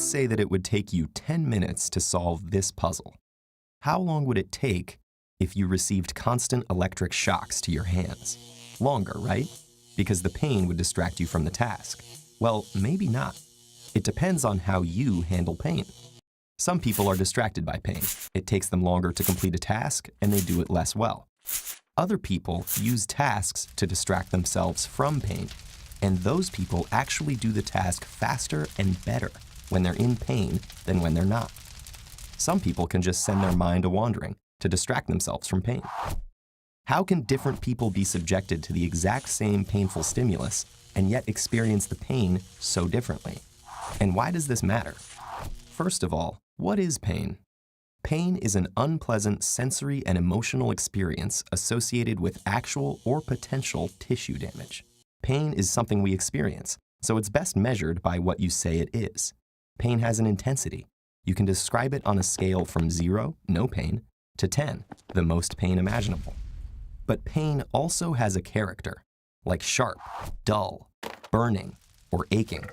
Let's say that it would take you 10 minutes to solve this puzzle. How long would it take if you received constant electric shocks to your hands? Longer, right? Because the pain would distract you from the task. Well, maybe not. It depends on how you handle pain. Some people are distracted by pain. It takes them longer to complete a task, and they do it less well. Other people use tasks to distract themselves from pain, and those people actually do the task faster and better when they're in pain than when they're not. Some people can just send their mind a-wandering to distract themselves from pain. How can different people be subjected to the exact same painful stimulus and yet experience the pain so differently? And why does this matter? First of all, what is pain? Pain is an unpleasant sensory and emotional experience associated with actual or potential tissue damage. Pain is something we experience, so it's best measured by what you say it is. Pain has an intensity. You can describe it on a scale from 0, no pain, to 10, the most pain imaginable. But pain also has a character, like sharp, dull, burning, or aching.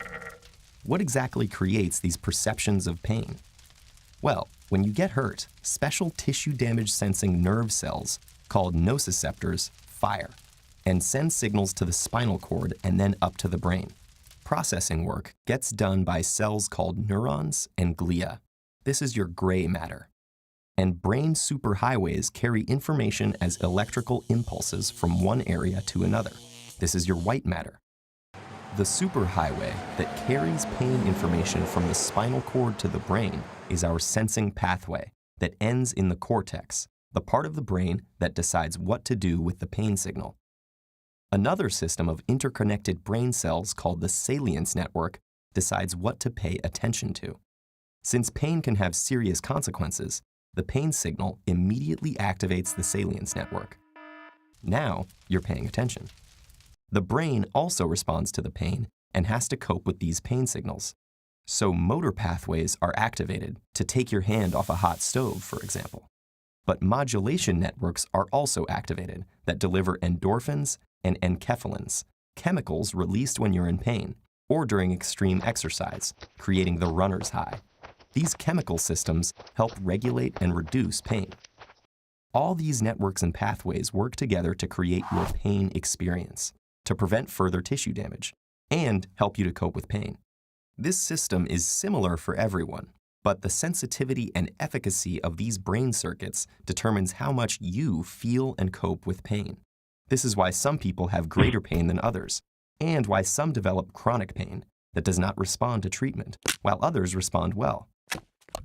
What exactly creates these perceptions of pain? Well, when you get hurt, special tissue damage sensing nerve cells, called nociceptors, fire and send signals to the spinal cord and then up to the brain. Processing work gets done by cells called neurons and glia. This is your gray matter. And brain superhighways carry information as electrical impulses from one area to another. This is your white matter. The superhighway that carries pain information from the spinal cord to the brain is our sensing pathway that ends in the cortex, the part of the brain that decides what to do with the pain signal. Another system of interconnected brain cells called the salience network decides what to pay attention to. Since pain can have serious consequences, the pain signal immediately activates the salience network. Now you're paying attention. The brain also responds to the pain and has to cope with these pain signals. So motor pathways are activated to take your hand off a hot stove, for example. But modulation networks are also activated that deliver endorphins and enkephalins, chemicals released when you're in pain or during extreme exercise, creating the runner's high. These chemical systems help regulate and reduce pain. All these networks and pathways work together to create your pain experience, to prevent further tissue damage, and help you to cope with pain. This system is similar for everyone, but the sensitivity and efficacy of these brain circuits determines how much you feel and cope with pain. This is why some people have greater pain than others, and why some develop chronic pain that does not respond to treatment, while others respond well.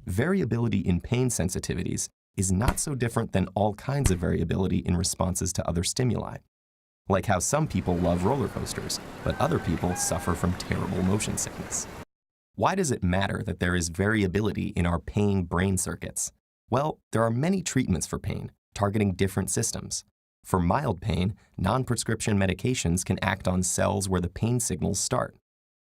Variability in pain sensitivities is not so different than all kinds of variability in responses to other stimuli. Like how some people love roller coasters, but other people suffer from terrible motion sickness. Why does it matter that there is variability in our pain brain circuits? Well, there are many treatments for pain, targeting different systems. For mild pain, non-prescription medications can act on cells where the pain signals start.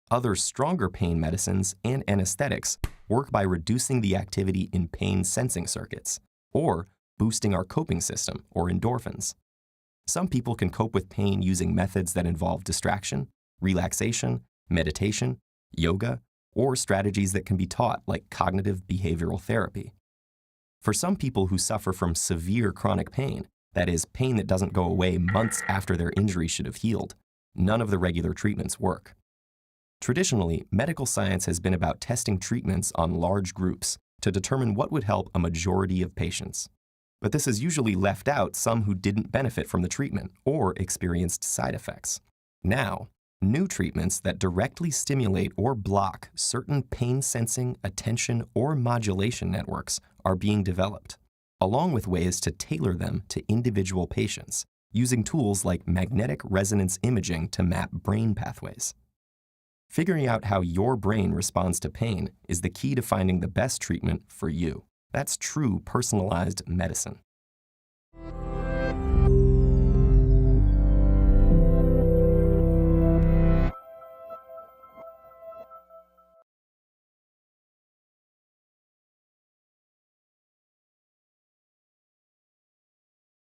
Other stronger pain medicines and anesthetics work by reducing the activity in pain sensing circuits, or boosting our coping system, or endorphins. Some people can cope with pain using methods that involve distraction, relaxation, meditation, yoga, or strategies that can be taught like cognitive behavioral therapy. For some people who suffer from severe chronic pain, that is, pain that doesn't go away months after their injury should have healed, none of the regular treatments work. Traditionally, medical science has been about testing treatments on large groups to determine what would help a majority of patients. But this has usually left out some who didn't benefit from the treatment or experienced side effects. Now, new treatments that directly stimulate or block certain pain-sensing, attention, or modulation networks are being developed, along with ways to tailor them to individual patients, using tools like magnetic resonance imaging to map brain pathways. Figuring out how your brain responds to pain is the key to finding the best treatment for you. That's true personalized medicine.